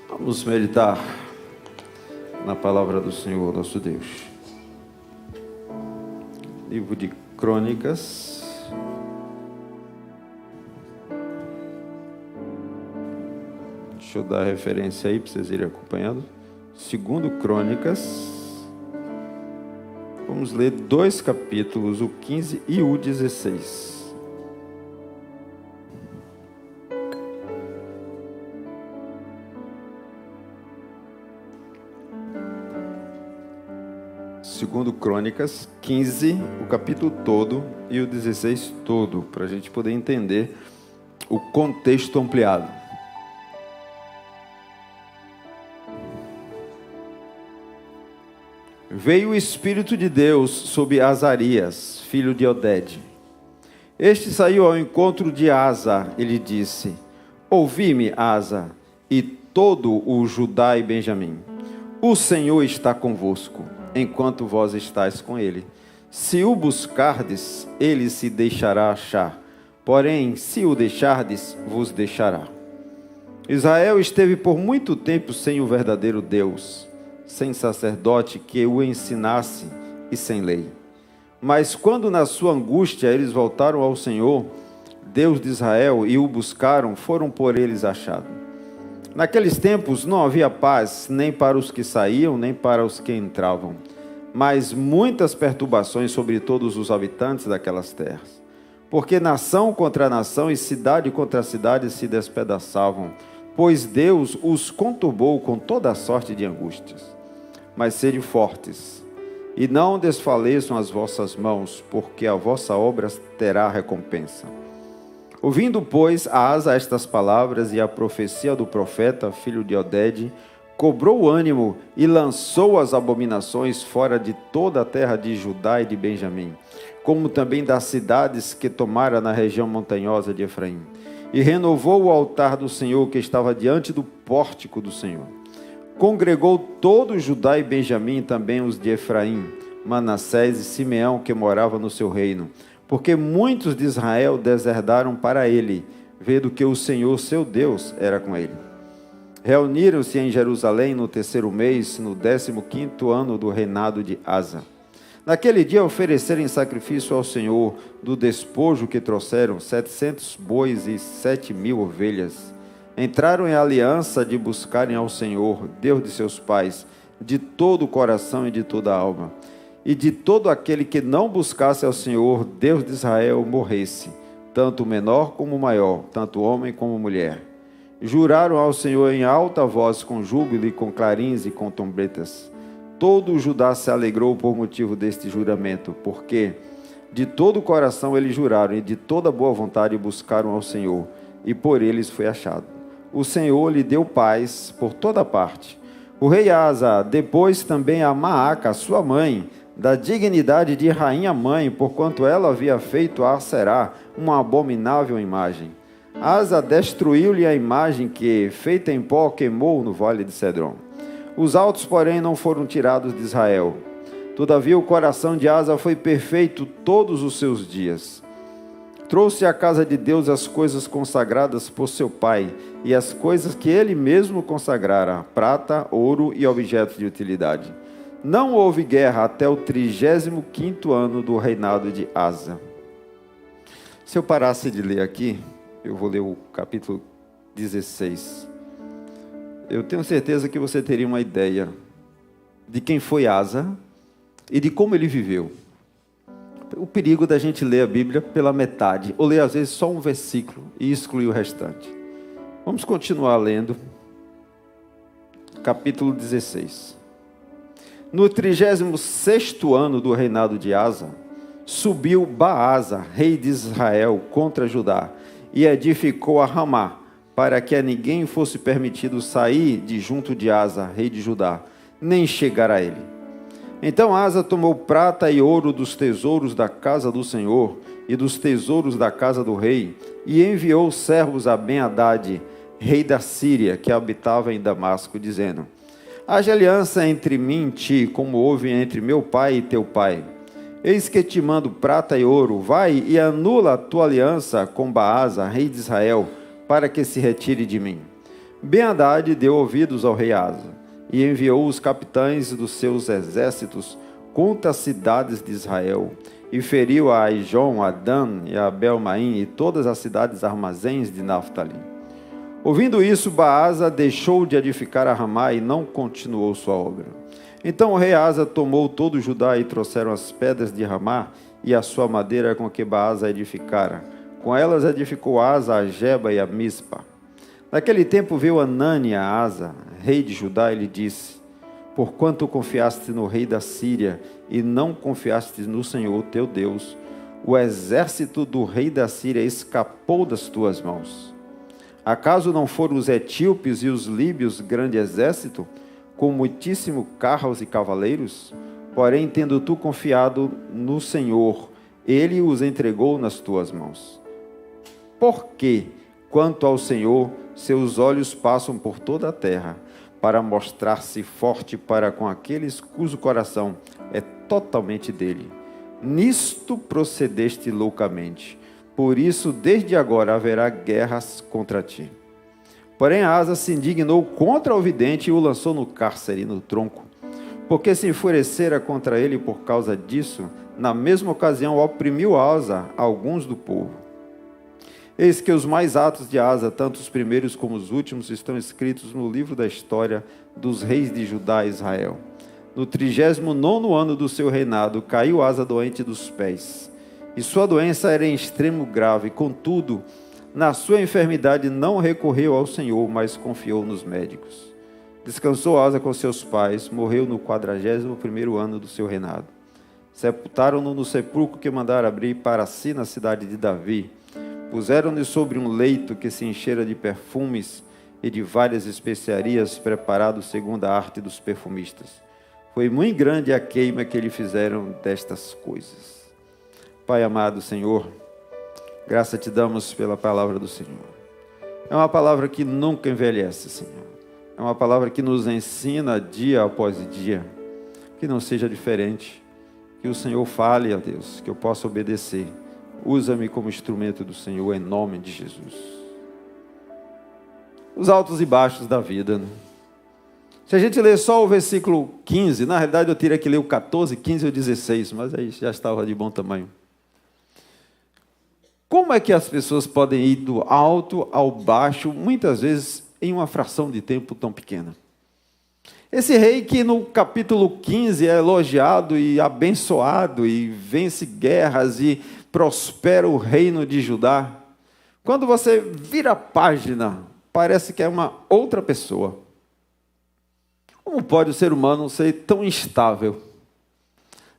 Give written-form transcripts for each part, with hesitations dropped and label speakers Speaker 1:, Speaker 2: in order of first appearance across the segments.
Speaker 1: Vamos meditar na palavra do Senhor, nosso Deus. Livro de Crônicas. Deixa eu dar a referência aí para vocês irem acompanhando. Segundo Crônicas. Vamos ler 2 capítulos, o 15 e o 16. Segundo Crônicas 15, o capítulo todo e o 16 todo, para a gente poder entender o contexto ampliado. Veio o Espírito de Deus sobre Azarias, filho de Oded. Este saiu ao encontro de Asa e lhe disse: Ouvi-me, Asa, e todo o Judá e Benjamim. O Senhor está convosco, enquanto vós estáis com ele. Se o buscardes, ele se deixará achar. Porém, se o deixardes, vos deixará. Israel esteve por muito tempo sem o verdadeiro Deus, sem sacerdote que o ensinasse e sem lei. Mas quando na sua angústia eles voltaram ao Senhor, Deus de Israel, e o buscaram, foram por eles achados. Naqueles tempos não havia paz, nem para os que saíam, nem para os que entravam, mas muitas perturbações sobre todos os habitantes daquelas terras. Porque nação contra nação e cidade contra cidade se despedaçavam, pois Deus os conturbou com toda a sorte de angústias. Mas sede fortes, e não desfaleçam as vossas mãos, porque a vossa obra terá recompensa. Ouvindo, pois, a Asa estas palavras e a profecia do profeta, filho de Oded, cobrou o ânimo e lançou as abominações fora de toda a terra de Judá e de Benjamim, como também das cidades que tomara na região montanhosa de Efraim. E renovou o altar do Senhor que estava diante do pórtico do Senhor. Congregou todo Judá e Benjamim, também os de Efraim, Manassés e Simeão, que morava no seu reino, porque muitos de Israel deserdaram para ele, vendo que o Senhor, seu Deus, era com ele. Reuniram-se em Jerusalém no 3º mês, no 15º ano do reinado de Asa. Naquele dia ofereceram em sacrifício ao Senhor, do despojo que trouxeram, 700 bois e 7.000 ovelhas. Entraram em aliança de buscarem ao Senhor, Deus de seus pais, de todo o coração e de toda a alma. E de todo aquele que não buscasse ao Senhor, Deus de Israel, morresse, tanto o menor como o maior, tanto homem como mulher. Juraram ao Senhor em alta voz, com júbilo e com clarins e com trombetas. Todo o Judá se alegrou por motivo deste juramento, porque de todo o coração eles juraram e de toda boa vontade buscaram ao Senhor, e por eles foi achado. O Senhor lhe deu paz por toda parte. O rei Asa, depois também a Maaca, sua mãe, da dignidade de rainha mãe, porquanto ela havia feito a Aserá uma abominável imagem. Asa destruiu-lhe a imagem que, feita em pó, queimou no vale de Cedron. Os altos, porém, não foram tirados de Israel. Todavia o coração de Asa foi perfeito todos os seus dias. Trouxe à casa de Deus as coisas consagradas por seu pai, e as coisas que ele mesmo consagrara, prata, ouro e objetos de utilidade. Não houve guerra até o 35º ano do reinado de Asa. Se eu parasse de ler aqui, eu vou ler o capítulo 16. Eu tenho certeza que você teria uma ideia de quem foi Asa e de como ele viveu. O perigo da gente ler a Bíblia pela metade, ou ler às vezes só um versículo e excluir o restante. Vamos continuar lendo. Capítulo 16. No 36º ano do reinado de Asa, subiu Baasa, rei de Israel, contra Judá, e edificou a Ramá, para que a ninguém fosse permitido sair de junto de Asa, rei de Judá, nem chegar a ele. Então Asa tomou prata e ouro dos tesouros da casa do Senhor e dos tesouros da casa do rei, e enviou servos a Ben-Hadad, rei da Síria, que habitava em Damasco, dizendo: Haja aliança entre mim e ti, como houve entre meu pai e teu pai. Eis que te mando prata e ouro, vai e anula a tua aliança com Baasa, rei de Israel, para que se retire de mim. Ben-Hadad deu ouvidos ao rei Asa e enviou os capitães dos seus exércitos contra as cidades de Israel e feriu a Aijon, a Dan e a Belmaim e todas as cidades armazéns de Naftali. Ouvindo isso, Baasa deixou de edificar a Ramá e não continuou sua obra. Então o rei Asa tomou todo Judá e trouxeram as pedras de Ramá e a sua madeira com que Baasa edificara. Com elas edificou Asa a Geba e a Mispa. Naquele tempo veio Anani a Asa, rei de Judá, e lhe disse: porquanto confiaste no rei da Síria e não confiaste no Senhor teu Deus, o exército do rei da Síria escapou das tuas mãos. Acaso não foram os etíopes e os líbios grande exército, com muitíssimo carros e cavaleiros? Porém, tendo tu confiado no Senhor, ele os entregou nas tuas mãos. Porque, quanto ao Senhor, seus olhos passam por toda a terra, para mostrar-se forte para com aqueles cujo coração é totalmente dele. Nisto procedeste loucamente. Por isso, desde agora haverá guerras contra ti. Porém, Asa se indignou contra o vidente e o lançou no cárcere, no tronco. Porque se enfurecera contra ele por causa disso, na mesma ocasião oprimiu Asa alguns do povo. Eis que os mais atos de Asa, tanto os primeiros como os últimos, estão escritos no livro da história dos reis de Judá e Israel. No 39º ano do seu reinado, caiu Asa doente dos pés. E sua doença era em extremo grave. Contudo, na sua enfermidade não recorreu ao Senhor, mas confiou nos médicos. Descansou Asa com seus pais, morreu no 41º ano do seu reinado. Sepultaram-no no sepulcro que mandaram abrir para si na cidade de Davi. Puseram-no sobre um leito que se enchera de perfumes e de várias especiarias preparados segundo a arte dos perfumistas. Foi muito grande a queima que lhe fizeram destas coisas. Pai amado, Senhor, graça te damos pela palavra do Senhor. É uma palavra que nunca envelhece, Senhor. É uma palavra que nos ensina dia após dia. Que não seja diferente. Que o Senhor fale, ó Deus, que eu possa obedecer. Usa-me como instrumento do Senhor, em nome de Jesus. Os altos e baixos da vida, né? Se a gente ler só o versículo 15, na realidade eu teria que ler o 14, 15 e o 16, mas aí já estava de bom tamanho. Como é que as pessoas podem ir do alto ao baixo, muitas vezes em uma fração de tempo tão pequena? Esse rei que no capítulo 15 é elogiado e abençoado e vence guerras e prospera o reino de Judá. Quando você vira a página, parece que é uma outra pessoa. Como pode o ser humano ser tão instável?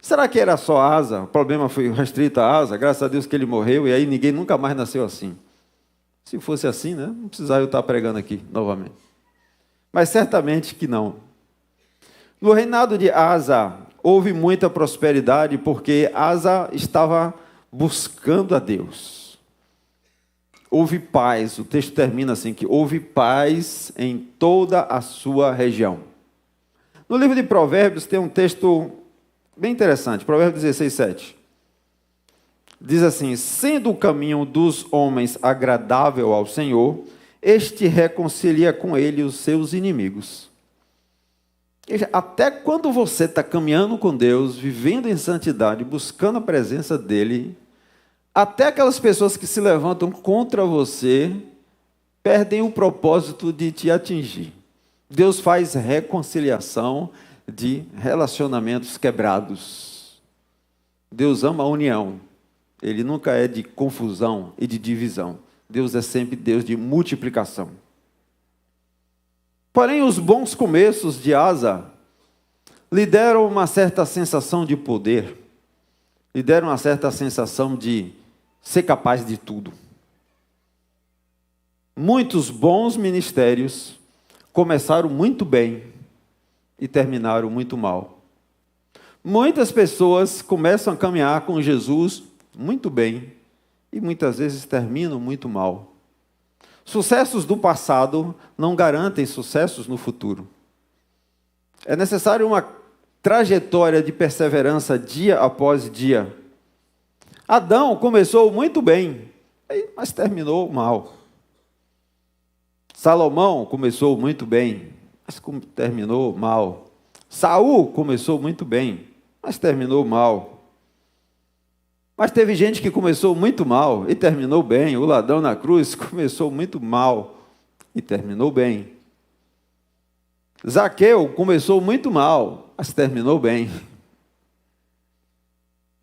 Speaker 1: Será que era só Asa? O problema foi restrito a Asa? Graças a Deus que ele morreu e aí ninguém nunca mais nasceu assim. Se fosse assim, né? Não precisava eu estar pregando aqui novamente. Mas certamente que não. No reinado de Asa, houve muita prosperidade porque Asa estava buscando a Deus. Houve paz, o texto termina assim, que houve paz em toda a sua região. No livro de Provérbios tem um texto bem interessante, Provérbios 16, 7. Diz assim: sendo o caminho dos homens agradável ao Senhor, este reconcilia com ele os seus inimigos. Até quando você está caminhando com Deus, vivendo em santidade, buscando a presença dEle, até aquelas pessoas que se levantam contra você, perdem o propósito de te atingir. Deus faz reconciliação de relacionamentos quebrados. Deus ama a união. Ele nunca é de confusão e de divisão. Deus é sempre Deus de multiplicação. Porém, os bons começos de Asa lhe deram uma certa sensação de poder, lhe deram uma certa sensação de ser capaz de tudo. Muitos bons ministérios começaram muito bem e terminaram muito mal. Muitas pessoas começam a caminhar com Jesus muito bem e muitas vezes terminam muito mal. Sucessos do passado não garantem sucessos no futuro. É necessário uma trajetória de perseverança dia após dia. Adão começou muito bem, mas terminou mal. Salomão começou muito bem, mas terminou mal. Saul começou muito bem, mas terminou mal. Mas teve gente que começou muito mal e terminou bem. O ladrão na cruz começou muito mal e terminou bem. Zaqueu começou muito mal, mas terminou bem.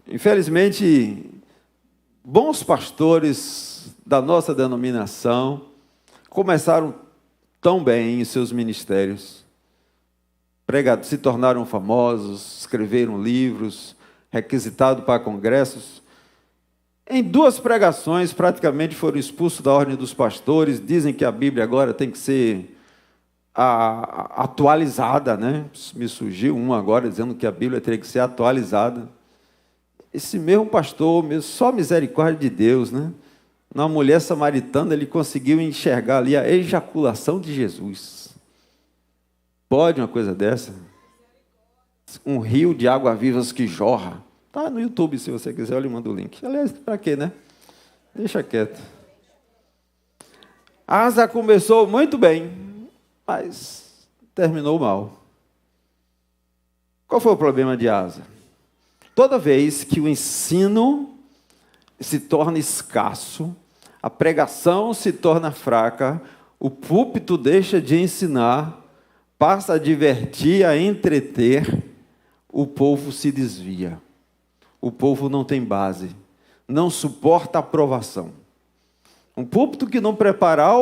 Speaker 1: Infelizmente, bons pastores da nossa denominação começaram tão bem em seus ministérios. Se tornaram famosos, escreveram livros, requisitados para congressos. Em 2 pregações, praticamente foram expulsos da ordem dos pastores. Dizem que a Bíblia agora tem que ser atualizada, né? Me surgiu um agora dizendo que a Bíblia teria que ser atualizada. Esse mesmo pastor, só misericórdia de Deus, né? Na mulher samaritana, ele conseguiu enxergar ali a ejaculação de Jesus. Pode uma coisa dessa? Um rio de água vivas que jorra. Está no YouTube, se você quiser, eu lhe mando o link. Aliás, para quê, né? Deixa quieto. Asa começou muito bem, mas terminou mal. Qual foi o problema de Asa? Toda vez que o ensino se torna escasso, a pregação se torna fraca, o púlpito deixa de ensinar, passa a divertir, a entreter, o povo se desvia. O povo não tem base, não suporta aprovação. Um púlpito que não preparar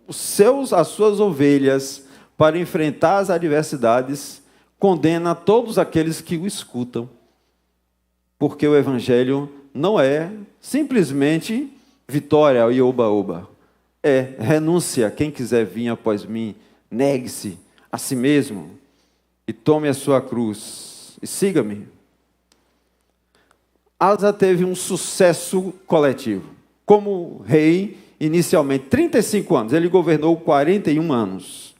Speaker 1: as suas ovelhas para enfrentar as adversidades, condena todos aqueles que o escutam. Porque o evangelho não é simplesmente vitória e oba-oba. É renúncia. Quem quiser vir após mim, negue-se a si mesmo e tome a sua cruz e siga-me. Asa teve um sucesso coletivo. Como rei, inicialmente, 35 anos. Ele governou 41 anos.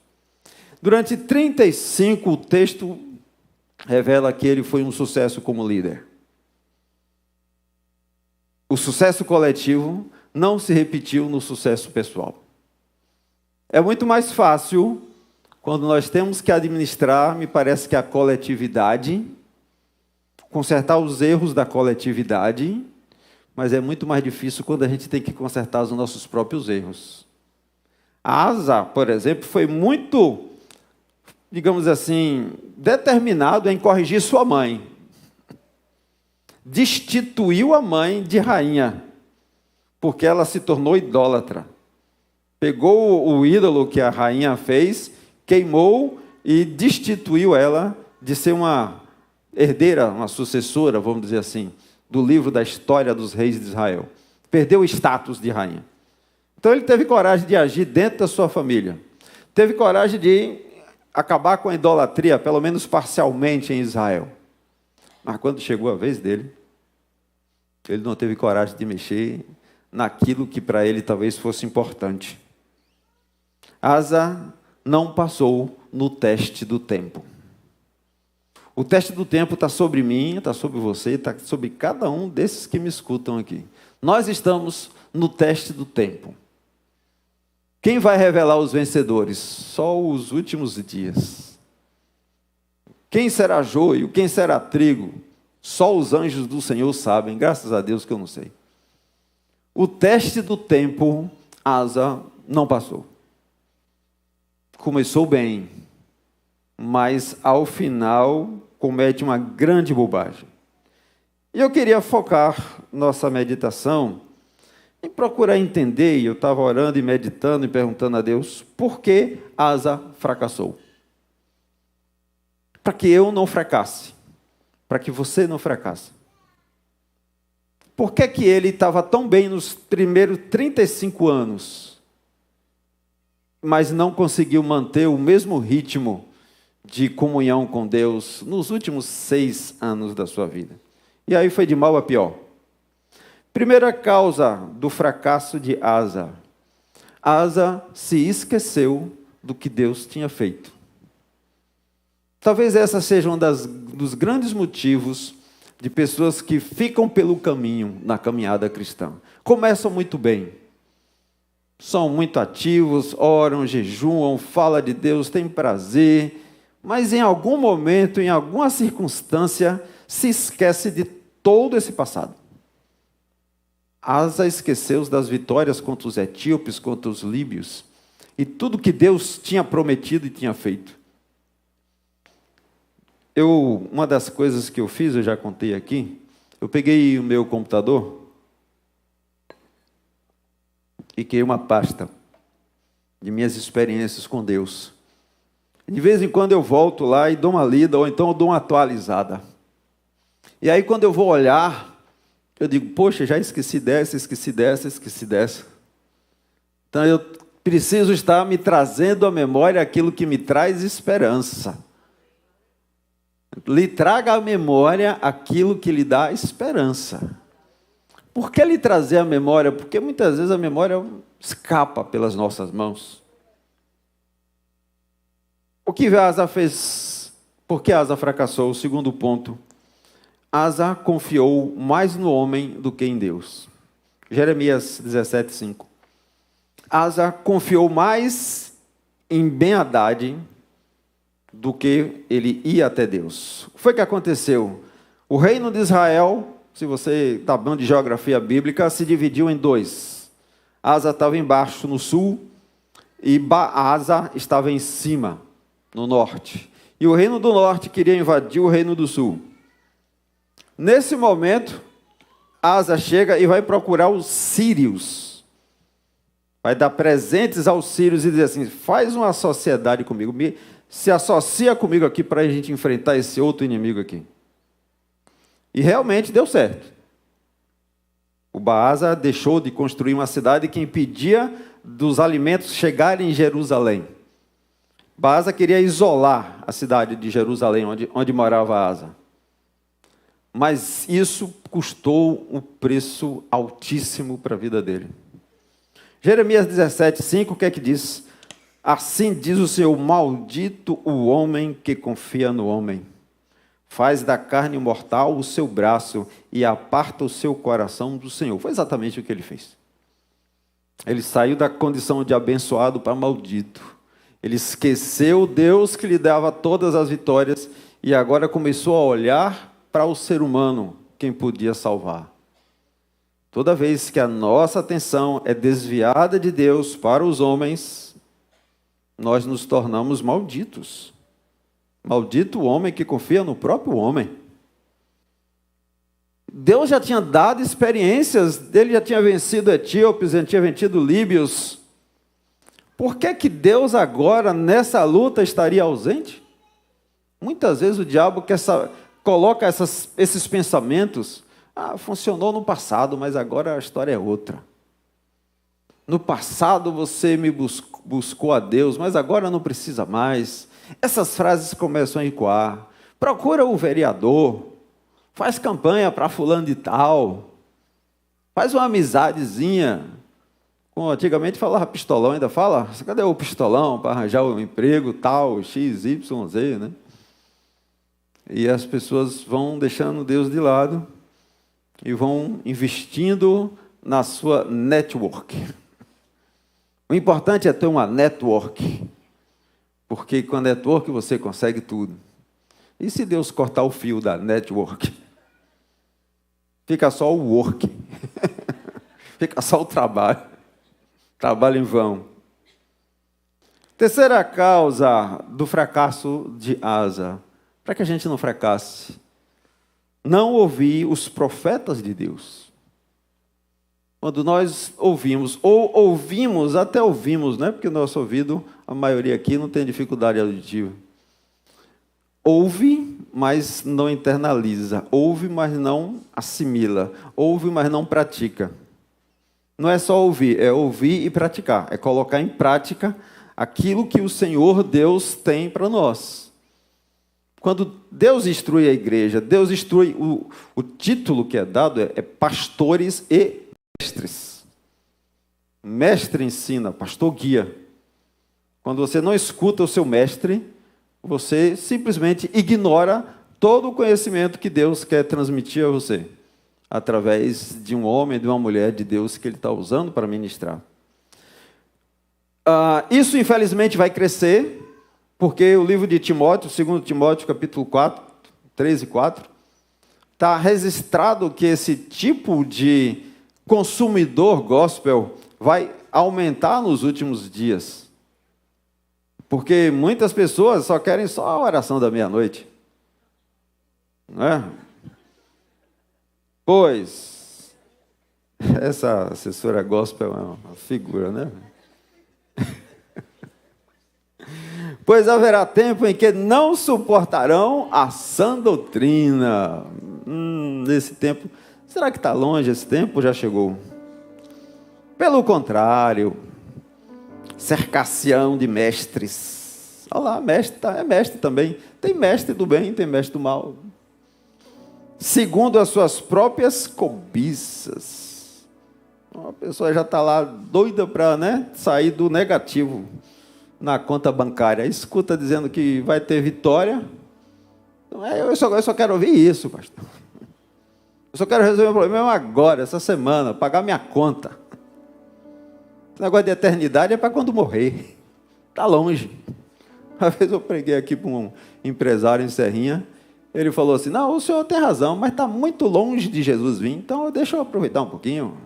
Speaker 1: Durante 35, o texto revela que ele foi um sucesso como líder. O sucesso coletivo não se repetiu no sucesso pessoal. É muito mais fácil, quando nós temos que administrar, me parece que a coletividade, consertar os erros da coletividade, mas é muito mais difícil quando a gente tem que consertar os nossos próprios erros. A Asa, por exemplo, foi muito, digamos assim, determinado em corrigir sua mãe. Destituiu a mãe de rainha, porque ela se tornou idólatra. Pegou o ídolo que a rainha fez, queimou e destituiu ela de ser uma herdeira, uma sucessora, vamos dizer assim, do livro da história dos reis de Israel. Perdeu o status de rainha. Então ele teve coragem de agir dentro da sua família. Teve coragem de acabar com a idolatria, pelo menos parcialmente em Israel. Mas quando chegou a vez dele, ele não teve coragem de mexer naquilo que para ele talvez fosse importante. Asa não passou no teste do tempo. O teste do tempo está sobre mim, está sobre você, está sobre cada um desses que me escutam aqui. Nós estamos no teste do tempo. Quem vai revelar os vencedores? Só os últimos dias. Quem será joio? Quem será trigo? Só os anjos do Senhor sabem, graças a Deus que eu não sei. O teste do tempo, Asa não passou. Começou bem, mas ao final comete uma grande bobagem. E eu queria focar nossa meditação em procurar entender, e eu estava orando e meditando e perguntando a Deus, por que Asa fracassou? Para que eu não fracasse, para que você não fracasse. Por que que ele estava tão bem nos primeiros 35 anos, mas não conseguiu manter o mesmo ritmo de comunhão com Deus nos últimos 6 anos da sua vida? E aí foi de mal a pior. Primeira causa do fracasso de Asa. Asa se esqueceu do que Deus tinha feito. Talvez essa seja um dos grandes motivos de pessoas que ficam pelo caminho na caminhada cristã. Começam muito bem, são muito ativos, oram, jejuam, falam de Deus, têm prazer, mas em algum momento, em alguma circunstância, se esquece de todo esse passado. Asa esqueceu das vitórias contra os etíopes, contra os líbios, e tudo que Deus tinha prometido e tinha feito. Uma das coisas que eu fiz, eu já contei aqui, eu peguei o meu computador e criei uma pasta de minhas experiências com Deus. De vez em quando eu volto lá e dou uma lida, ou então eu dou uma atualizada. E aí quando eu vou olhar, eu digo, poxa, já esqueci dessa. Então eu preciso estar me trazendo à memória aquilo que me traz esperança. Lhe traga à memória aquilo que lhe dá esperança. Por que lhe trazer a memória? Porque muitas vezes a memória escapa pelas nossas mãos. O que Asa fez? Por que Asa fracassou? O segundo ponto. Asa confiou mais no homem do que em Deus. Jeremias 17:5. Asa confiou mais em Ben-Hadad do que ele ia até Deus. O que foi que aconteceu? O reino de Israel, se você está bom de geografia bíblica, se dividiu em dois. Asa estava embaixo, no sul, e Baasa estava em cima, no norte. E o reino do norte queria invadir o reino do sul. Nesse momento, Asa chega e vai procurar os sírios. Vai dar presentes aos sírios e dizer assim, faz uma sociedade comigo, se associa comigo aqui para a gente enfrentar esse outro inimigo aqui. E realmente deu certo. O Baasa deixou de construir uma cidade que impedia dos alimentos chegarem em Jerusalém. Baasa queria isolar a cidade de Jerusalém, onde morava Asa. Mas isso custou um preço altíssimo para a vida dele. Jeremias 17:5, o que é que diz? Assim diz o Senhor, maldito o homem que confia no homem. Faz da carne mortal o seu braço e aparta o seu coração do Senhor. Foi exatamente o que ele fez. Ele saiu da condição de abençoado para maldito. Ele esqueceu Deus que lhe dava todas as vitórias e agora começou a olhar para o ser humano, quem podia salvar. Toda vez que a nossa atenção é desviada de Deus para os homens, nós nos tornamos malditos. Maldito o homem que confia no próprio homem. Deus já tinha dado experiências, ele já tinha vencido etíopes, já tinha vencido líbios. Por que Deus agora, nessa luta, estaria ausente? Muitas vezes o diabo coloca esses pensamentos. Funcionou no passado, mas agora a história é outra. No passado você me buscou a Deus, mas agora não precisa mais. Essas frases começam a ecoar. Procura o vereador, faz campanha para fulano de tal, faz uma amizadezinha. Antigamente falava pistolão, ainda fala? Cadê o pistolão para arranjar um emprego tal, X, Y, Z, né? E as pessoas vão deixando Deus de lado e vão investindo na sua network. O importante é ter uma network, porque com a network você consegue tudo. E se Deus cortar o fio da network? Fica só o work, fica só o trabalho em vão. Terceira causa do fracasso de Asa, para que a gente não fracasse, não ouvir os profetas de Deus. Quando nós ouvimos, até ouvimos, né? Porque o nosso ouvido, a maioria aqui não tem dificuldade auditiva. Ouve, mas não internaliza. Ouve, mas não assimila. Ouve, mas não pratica. Não é só ouvir, é ouvir e praticar. É colocar em prática aquilo que o Senhor Deus tem para nós. Quando Deus instrui a igreja, Deus instrui, o título que é dado é pastores e mestres. Mestre ensina, pastor guia. Quando você não escuta o seu mestre, você simplesmente ignora todo o conhecimento que Deus quer transmitir a você, através de um homem, de uma mulher de Deus que Ele está usando para ministrar. Isso, infelizmente, vai crescer, porque o livro de Timóteo, 2 Timóteo, capítulo 4, 3 e 4, está registrado que esse tipo de consumidor gospel vai aumentar nos últimos dias. Porque muitas pessoas só querem só a oração da meia-noite. Não é? Pois, essa assessora gospel é uma figura, né? Pois haverá tempo em que não suportarão a sã doutrina. Nesse tempo, será que está longe esse tempo ou já chegou? Pelo contrário, cercação de mestres. Olha lá, mestre é mestre também. Tem mestre do bem, tem mestre do mal. Segundo as suas próprias cobiças. A pessoa já está lá doida para, sair do negativo na conta bancária. Escuta dizendo que vai ter vitória. Eu só quero ouvir isso, pastor. Eu só quero resolver o problema agora, essa semana, pagar minha conta. Esse negócio de eternidade é para quando morrer. Está longe. Uma vez eu preguei aqui para um empresário em Serrinha. Ele falou assim, não, o senhor tem razão, mas está muito longe de Jesus vir, então deixa eu aproveitar um pouquinho.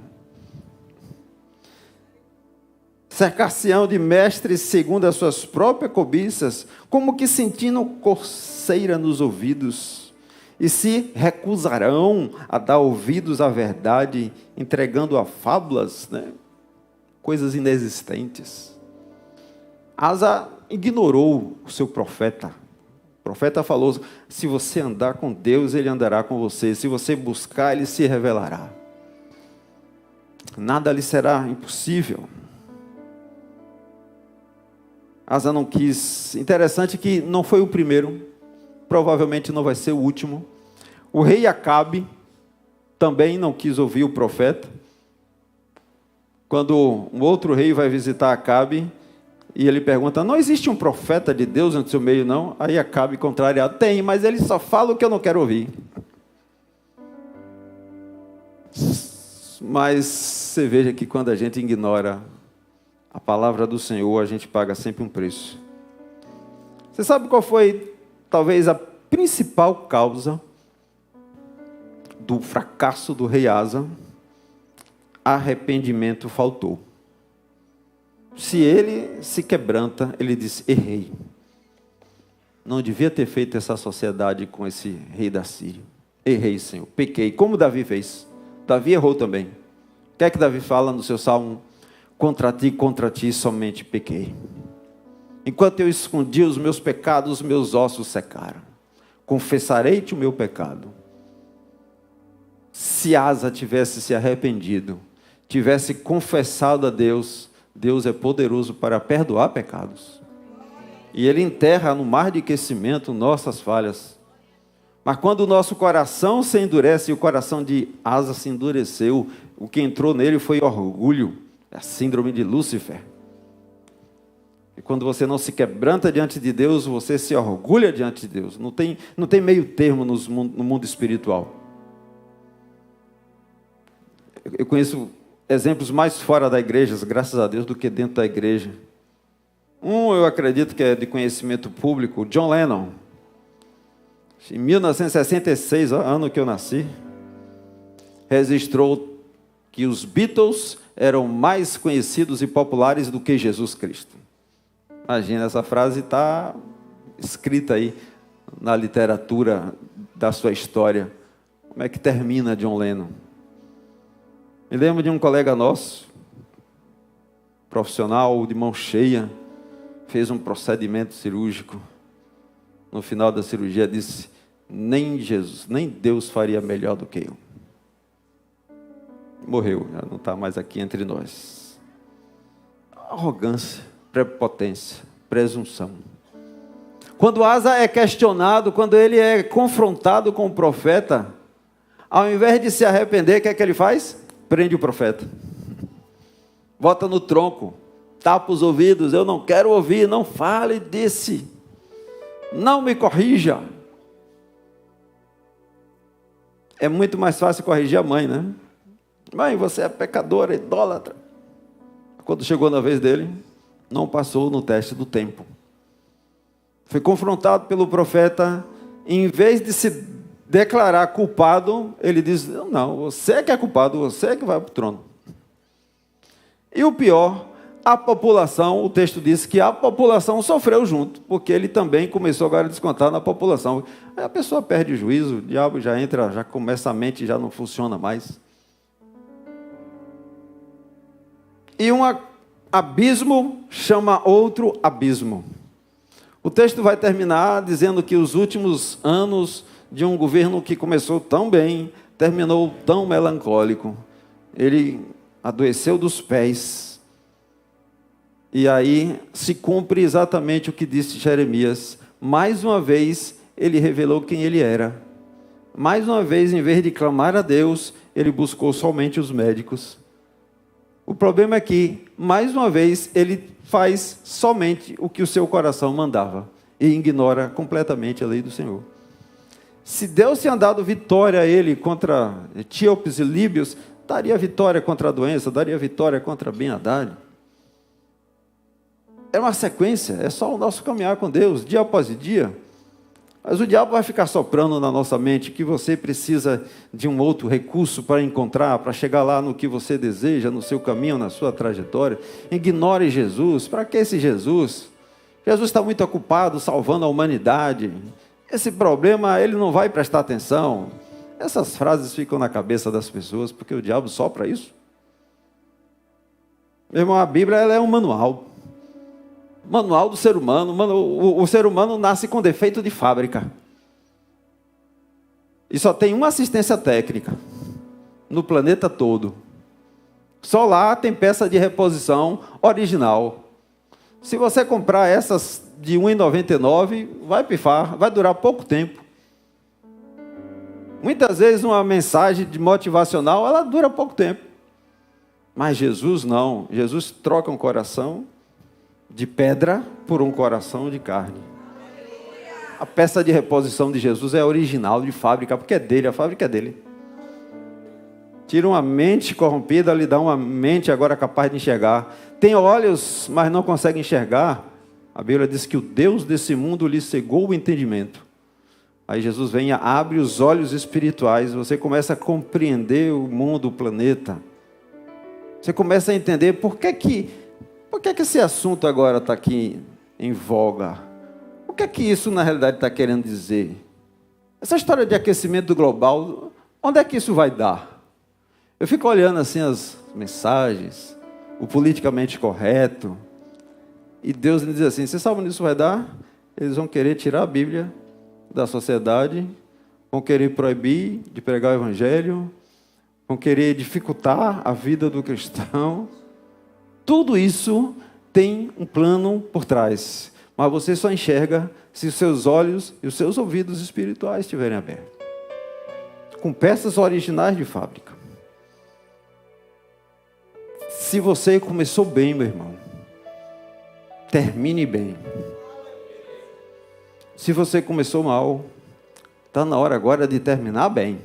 Speaker 1: Cercação de mestres segundo as suas próprias cobiças, como que sentindo coceira nos ouvidos, e se recusarão a dar ouvidos à verdade, entregando a fábulas, coisas inexistentes. Asa ignorou o seu profeta. O profeta falou, se você andar com Deus, Ele andará com você. Se você buscar, Ele se revelará. Nada lhe será impossível. Asa não quis. Interessante que não foi o primeiro, provavelmente não vai ser o último. O rei Acabe também não quis ouvir o profeta. Quando um outro rei vai visitar Acabe, e ele pergunta, não existe um profeta de Deus no seu meio, não? Aí Acabe contrariado, tem, mas ele só fala o que eu não quero ouvir. Mas você veja que quando a gente ignora a palavra do Senhor, a gente paga sempre um preço. Você sabe qual foi, talvez, a principal causa do fracasso do rei Asa? Arrependimento faltou. Se ele se quebranta, ele diz, errei. Não devia ter feito essa sociedade com esse rei da Síria. Errei, Senhor, pequei, como Davi fez. Davi errou também. O que é que Davi fala no seu salmo? Contra ti somente pequei. Enquanto eu escondi os meus pecados, os meus ossos secaram. Confessarei-te o meu pecado. Se Asa tivesse se arrependido, tivesse confessado a Deus, Deus é poderoso para perdoar pecados. E Ele enterra no mar de aquecimento nossas falhas. Mas quando o nosso coração se endurece, e o coração de Asa se endureceu, o que entrou nele foi orgulho, a síndrome de Lúcifer. E quando você não se quebranta diante de Deus, você se orgulha diante de Deus. Não tem meio termo no mundo espiritual. Eu conheço exemplos mais fora da igreja, graças a Deus, do que dentro da igreja. Eu acredito que é de conhecimento público, John Lennon. Em 1966, ano que eu nasci, registrou que os Beatles eram mais conhecidos e populares do que Jesus Cristo. Imagina, essa frase está escrita aí na literatura da sua história. Como é que termina John Lennon? Me lembro de um colega nosso, profissional de mão cheia, fez um procedimento cirúrgico. No final da cirurgia disse, nem Jesus, nem Deus faria melhor do que eu. Morreu, já não está mais aqui entre nós. Arrogância, prepotência, presunção. Quando Asa é questionado, quando ele é confrontado com o profeta, ao invés de se arrepender, o que é que ele faz? Prende o profeta. Bota no tronco, tapa os ouvidos, eu não quero ouvir, não fale desse. Não me corrija. É muito mais fácil corrigir a mãe, né? Mãe, você é pecadora, idólatra. Quando chegou na vez dele, não passou no teste do tempo. Foi confrontado pelo profeta, em vez de se declarar culpado, ele diz: não, você que é culpado, você que vai para o trono. E o pior, a população, o texto diz que a população sofreu junto, porque ele também começou agora a descontar na população. Aí a pessoa perde o juízo, o diabo já entra, já começa a mente, já não funciona mais. E um abismo chama outro abismo. O texto vai terminar dizendo que os últimos anos de um governo que começou tão bem, terminou tão melancólico. Ele adoeceu dos pés. E aí se cumpre exatamente o que disse Jeremias. Mais uma vez, ele revelou quem ele era. Mais uma vez, em vez de clamar a Deus, ele buscou somente os médicos. O problema é que, mais uma vez, ele faz somente o que o seu coração mandava e ignora completamente a lei do Senhor. Se Deus tinha dado vitória a ele contra etíopes e líbios, daria vitória contra a doença, daria vitória contra Ben-Hadad. É uma sequência, é só o nosso caminhar com Deus, dia após dia. Mas o diabo vai ficar soprando na nossa mente que você precisa de um outro recurso para encontrar, para chegar lá no que você deseja, no seu caminho, na sua trajetória. Ignore Jesus. Para que esse Jesus? Jesus está muito ocupado salvando a humanidade. Esse problema, ele não vai prestar atenção. Essas frases ficam na cabeça das pessoas, porque o diabo sopra isso. Meu irmão, a Bíblia ela é um manual. Manual do ser humano. O ser humano nasce com defeito de fábrica. E só tem uma assistência técnica no planeta todo. Só lá tem peça de reposição original. Se você comprar essas de R$ 1,99, vai pifar, vai durar pouco tempo. Muitas vezes uma mensagem motivacional, ela dura pouco tempo. Mas Jesus não. Jesus troca um coração de pedra por um coração de carne. A peça de reposição de Jesus é original, de fábrica, porque é dele, a fábrica é dele. Tira uma mente corrompida, lhe dá uma mente agora capaz de enxergar. Tem olhos, mas não consegue enxergar. A Bíblia diz que o Deus desse mundo lhe cegou o entendimento. Aí Jesus vem e abre os olhos espirituais, você começa a compreender o mundo, o planeta. Você começa a entender por que esse assunto agora está aqui em voga. O que isso na realidade está querendo dizer? Essa história de aquecimento global, onde é que isso vai dar? Eu fico olhando assim as mensagens, o politicamente correto, e Deus me diz assim: você sabe onde isso vai dar? Eles vão querer tirar a Bíblia da sociedade, vão querer proibir de pregar o Evangelho, vão querer dificultar a vida do cristão. Tudo isso tem um plano por trás, mas você só enxerga se os seus olhos e os seus ouvidos espirituais estiverem abertos, com peças originais de fábrica. Se você começou bem, meu irmão, termine bem. Se você começou mal, está na hora agora de terminar bem.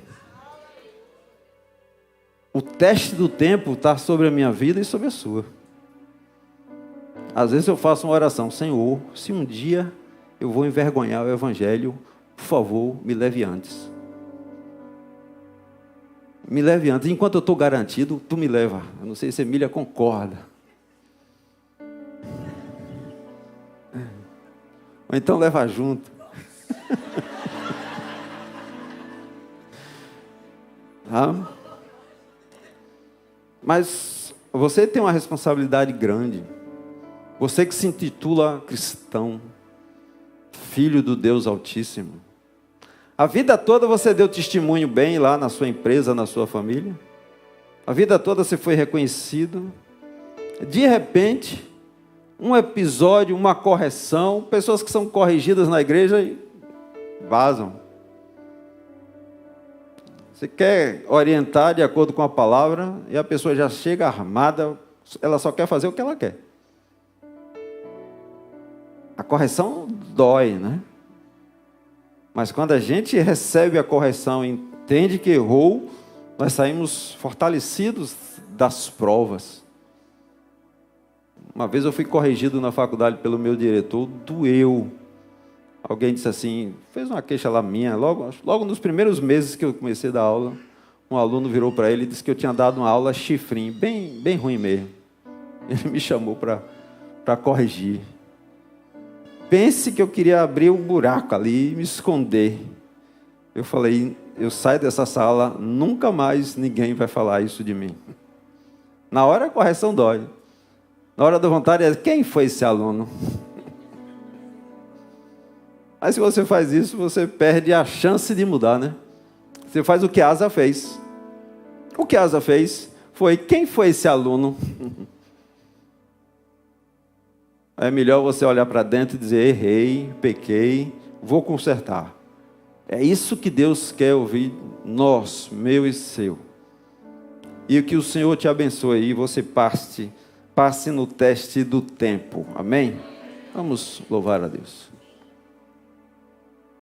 Speaker 1: O teste do tempo está sobre a minha vida e sobre a sua. Às vezes eu faço uma oração: Senhor, se um dia eu vou envergonhar o Evangelho, por favor, me leve antes. Me leve antes. Enquanto eu estou garantido, tu me leva. Eu não sei se a Emília concorda. Ou então leva junto. Tá? Mas você tem uma responsabilidade grande. Você que se intitula cristão, filho do Deus Altíssimo. A vida toda você deu testemunho bem lá na sua empresa, na sua família. A vida toda você foi reconhecido. De repente, um episódio, uma correção, pessoas que são corrigidas na igreja e vazam. Você quer orientar de acordo com a palavra e a pessoa já chega armada, ela só quer fazer o que ela quer. A correção dói, né? Mas quando a gente recebe a correção e entende que errou, nós saímos fortalecidos das provas. Uma vez eu fui corrigido na faculdade pelo meu diretor, doeu. Alguém disse assim, fez uma queixa lá minha, logo nos primeiros meses que eu comecei a dar aula, um aluno virou para ele e disse que eu tinha dado uma aula chifrinho, bem ruim mesmo. Ele me chamou para corrigir. Pense que eu queria abrir um buraco ali e me esconder. Eu falei, eu saio dessa sala, nunca mais ninguém vai falar isso de mim. Na hora a correção dói. Na hora da vontade é, quem foi esse aluno? Mas se você faz isso, você perde a chance de mudar, né? Você faz o que Asa fez. O que Asa fez foi, quem foi esse aluno? É melhor você olhar para dentro e dizer, errei, pequei, vou consertar. É isso que Deus quer ouvir, nós, meu e seu. E que o Senhor te abençoe e você passe no teste do tempo. Amém? Vamos louvar a Deus.